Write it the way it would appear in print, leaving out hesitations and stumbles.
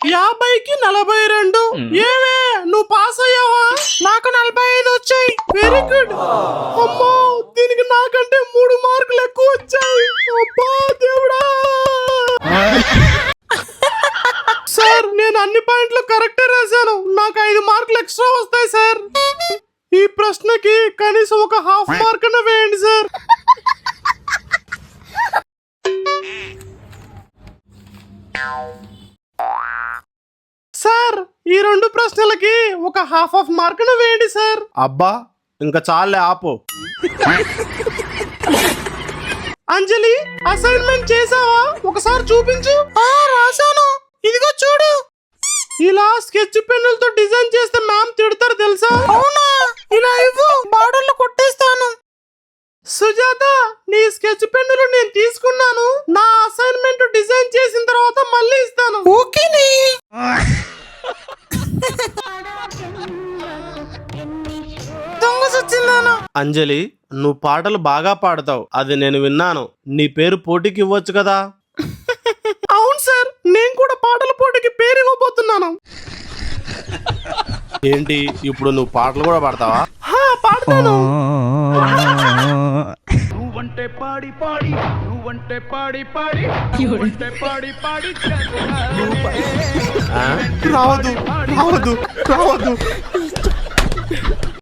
50కి 42. ఏమే నువ్వు పాస్ అయ్యావా? నాకు 45 వచ్చాయి. Very good. అమ్మో దీనికి నాకంటే 3 మార్కులు ఎక్కువ వచ్చాయి. అబ్బా దేవుడా. సార్ నేను అన్ని పాయింట్లు కరెక్టే రాశాను. నాకు 5 మార్కులు ఎక్స్ట్రా వస్తాయి సార్. ఈ ప్రశ్నకి కనీసం ఒక హాఫ్ మార్క్ అన్న వేయండి సార్. సార్ ఈ 2 ప్రశ్నలకి ఒక హాఫ్ మార్క్ ను వేయండి సార్. అబ్బా ఇంకా చాలే ఆపు. అంజలి అసైన్మెంట్ చేసావా? ఒకసారి చూపించు. రాశాను, ఇదిగో చూడు. ఇలా స్కెచ్ పెన్నులతో డిజైన్ చేస్తే మ్యామ్ తిడతారు తెలుసా? అవునా? ఇలా ఇవ్వు, బార్డర్లు కొట్టేస్తాను. సుజాత నీ స్కెచ్ పెన్నులు నేను తీసుకున్నాను. నా అసైన్మెంట్ డిజైన్ చేసిన తర్వాత మళ్ళీ ఇస్తాను. ఓకేనే. అంజలి నువ్వు పాటలు బాగా పాడతావు, అది నేను విన్నాను. నీ పేరు పోటీకి ఇవ్వచ్చు కదా? అవును సార్, నేను కూడా పాటల పోటీకి పేరు ఇవ్వబోతున్నాను. ఏంటి ఇప్పుడు నువ్వు పాటలు కూడా పాడతావా? పాడతాను. నువ్వంటే పాడి పాడి, నువ్వంటే పాడి పాడి, నువ్వంటే పాడి పాడి. రావద్దు రావద్దు రావద్దు.